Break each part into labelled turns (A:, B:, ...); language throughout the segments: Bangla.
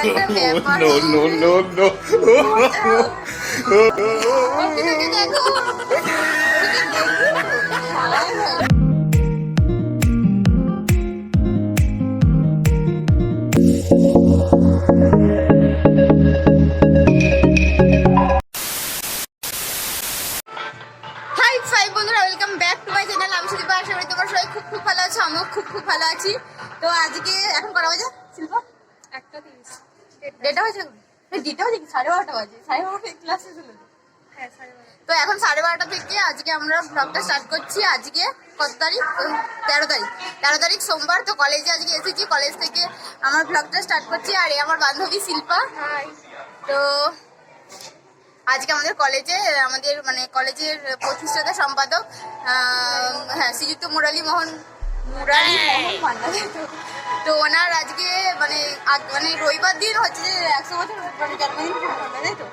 A: একটা ব্যাপার।
B: No, no, no, no.
A: অর্পিতাকে দেখো। হাই ফাই বন্ধুরা, welcome back to my channel. আমি শিল্পা, আশা করি তোমরা সবাই খুব ভালো আছো। আমিও খুব ভালো আছি। তো আজকে এখন করা বাজে শিল্পা 1:30 ডেটা হয়েছে। ডেটা হয়েছে কি 12:30 বাজে? 12:30 ক্লাসে ছিল। হ্যাঁ 12:30। তো এখন 12:30 থেকে আজকে আমরা ব্লগটা স্টার্ট করছি। আজকে কত তারিখ? 13 তারিখ সোমবার। তো কলেজে আজকে এসেছি, কলেজ থেকে আমার ব্লগটা স্টার্ট করছি। আর এই আমার বান্ধবী শিল্পা। তো আজকে আমাদের কলেজে কলেজের প্রতিষ্ঠাতা সম্পাদক শ্রীযুক্ত মুরালী মোহন ভান্ডার। তো ওনার আজকে মানে রবিবার দিন হচ্ছে যে 100 বছর জন্মদিন পূর্ণ হলো, তাই তো?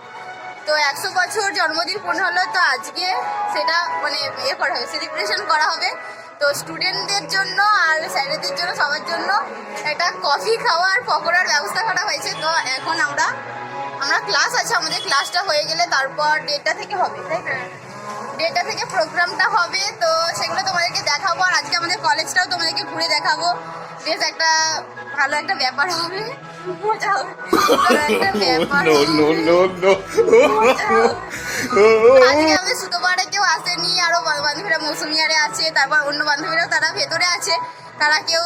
A: তো 100 বছর জন্মদিন পূর্ণ হলো। তো আজকে সেটা করা হবে, সেলিব্রেশন করা হবে। তো স্টুডেন্টদের জন্য আর স্যারেদের জন্য সবার জন্য একটা কফি খাওয়া আর পকোড়ার ব্যবস্থা করা হয়েছে। তো এখন আমরা ক্লাস আছে, আমাদের ক্লাসটা হয়ে গেলে তারপর 1:30 থেকে হবে, তাই না? 1:30 থেকে প্রোগ্রামটা হবে। তো সেগুলো তোমাদেরকে দেখাবো। আর আজকে আমাদের কলেজটাও তোমাদেরকে ঘুরে দেখাবো। বেশ একটা ভালো একটা ব্যাপার হবে, মজা হবে একটা ব্যাপার।
B: No, no, no, no.
A: আজকে আমাদের সুতোপাড়ে কেউ আসেনি, আরো বান্ধবীরা মৌসুমি আরে আছে, তারপর অন্য বান্ধবীরাও তারা ভেতরে আছে। তারা কেউ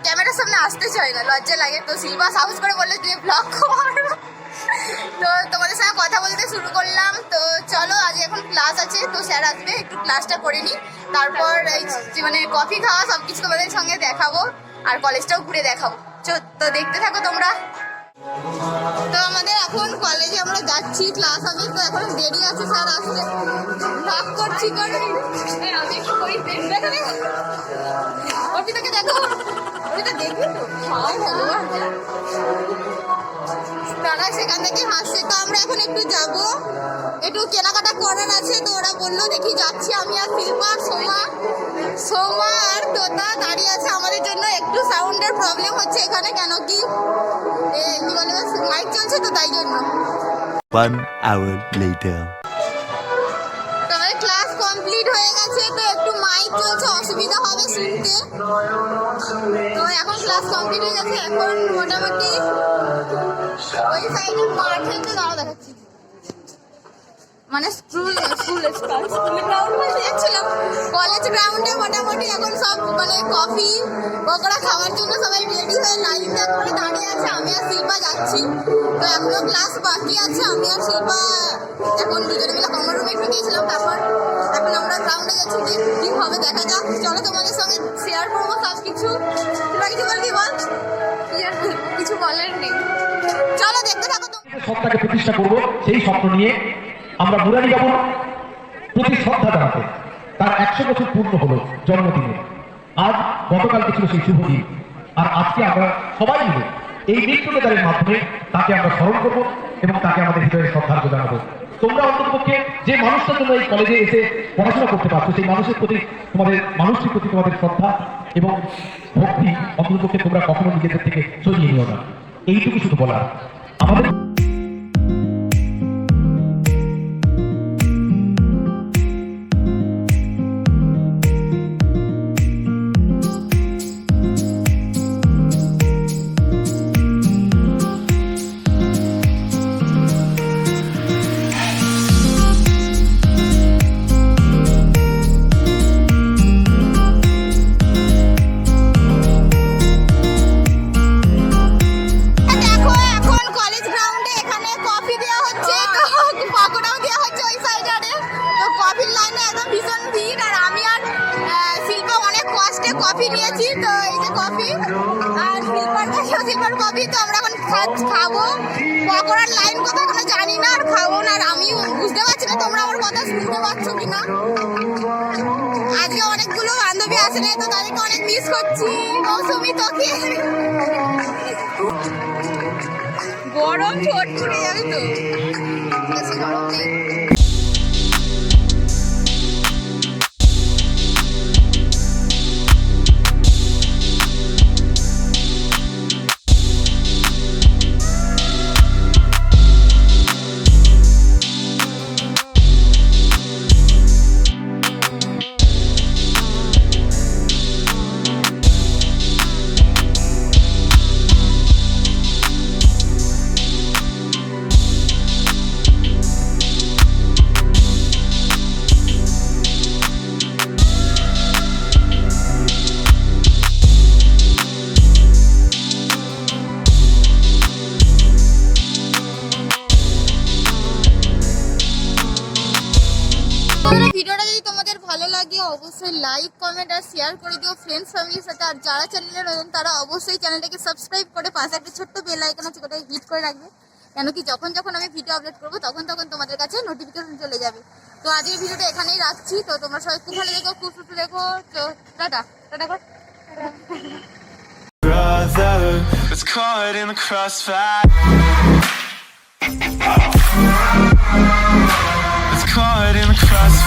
A: ক্যামেরার সামনে আসতে চায় না, লজ্জা লাগে। তো শিল্পা সাহস করে বললে তুমি ব্লগ কর। তো তোমাদের সঙ্গে কথা বলতে শুরু করলাম। তো চলো, আজ এখন ক্লাস আছে, তো স্যার আসবে, একটু ক্লাসটা করে নিই। তারপর কফি খাওয়া সবকিছু তোমাদের সঙ্গে দেখাবো আর কলেজটাও ঘুরে দেখাবো। তো দেখতে থাকো তোমরা। তো আমাদের এখন কলেজে আমরা যাচ্ছি, ক্লাস হবে। তো এখন দেরি আছে, স্যার আসলে ভাগ করছি অর্পিতাকে দেখো। অর্পিতা দেখবি তো তারা সেখান থেকে হাসছে। তো আমরা এখন একটু যাবো, একটু কেনাকাটা করার আছে। তো ওরা বললো দেখি যাচ্ছি। আমি আর শিল্পা, সোমা আর তোতা দাঁড়িয়ে আছে। আমাদের জন্য একটু সাউন্ডের প্রবলেম হচ্ছে এখানে, কেন কি বলে মাইক চলছে, তো তাই জন্য।
C: 1 hour later.
A: তো আমাদের ক্লাস কমপ্লিট হয়ে গেছে। তো একটু মাইক চলছে, অসুবিধা হবে শুনতে। তো এখন ক্লাস কমপ্লিট হয়ে গেছে। এখন মোটামুটি ওই সাইডে মাঠে তো দাঁড়া দেখাচ্ছি, কলেজ গ্রাউন্ডে মোটামুটি এখন সব কফি পকোড়া খাওয়ার জন্য সবাই রেডি হয়ে লাইন করে দাঁড়িয়ে আছে। আমি আর শিল্পা যাচ্ছি। তো এখনো ক্লাস বাকি আছে। আমি আর শিল্পা এখন দুজনে মিলে কমন রুমে একটু গিয়েছিলাম। তারপর এখন আমরা গ্রাউন্ডে যাচ্ছি, কি হবে দেখা যাক। চলো তোমাদের সঙ্গে শেয়ার করবো সব কিছু। তোমরা কিছু বলবি? বল। কিছু বলার নেই, চলো দেখতে থাকো।
D: সত্তাকে প্রতিষ্ঠা করব, সেই স্বপ্ন নিয়ে আমরা মুরালী বাবুর প্রতি শ্রদ্ধা জানাতে তার 100 বছর পূর্ণ হলো জন্মদিনে। আজ গতকালকে ছিল সেই শুভ দিন। আর আজকে আমরা সবাই মিলে এই মৃত্যুদানের মাধ্যমে তাকে আমরা স্মরণ করবো এবং তাকে আমাদের হৃদয়ে শ্রদ্ধার্ঘ জানাবো। তোমরা অন্ততপক্ষে যে মানুষটার জন্য এই কলেজে এসে পড়াশোনা করতে পারছো, সেই মানুষটির প্রতি তোমাদের শ্রদ্ধা এবং ভক্তি অন্ততপক্ষে তোমরা কখনো নিজেদের থেকে সরিয়ে নিও না। এইটুকু শুধু বলার আমাদের।
A: কফি নিয়েছি, তো এই যে কফি আর শিল্পার কফি। তো আমরা এখন খাবো। পকোড়ার লাইন কথা এখনো জানি না, আর খাবো না। আর আমি বুঝতে পারছি না তোমরা আমার কথা শুনতে পাচ্ছ কিনা। আজকে অনেকগুলো বান্ধবী আসে না, তো তাদেরকে অনেক মিস করছি। মৌসুমি তোকে গরম ঠোঁট ফুটে যাবে, তো বেশি গরম নেই। বন্ধুরা, ভিডিওটা যদি তোমাদের ভালো লাগে অবশ্যই লাইক কমেন্ট আর শেয়ার করে দিও ফ্রেন্ডস ফ্যামিলির সাথে। আর যারা চ্যানেলে নতুন তারা অবশ্যই চ্যানেলটাকে সাবস্ক্রাইব করে পাশে একটা ছোট্ট বেল আইকন আছে, ওটা হিট করে রাখবে, কেন কি যখন যখন আমি ভিডিও আপলোড করবো তখন তখন তোমাদের কাছে নোটিফিকেশন চলে যাবে। তো আজকের ভিডিওটা এখানেই রাখছি। তো তোমরা সবাই খুব ভালো দেখো, খুব সুস্থ দেখো। তো টাটা টাটা কর।
E: brother was caught in the crossfire. Was caught in the crossfire.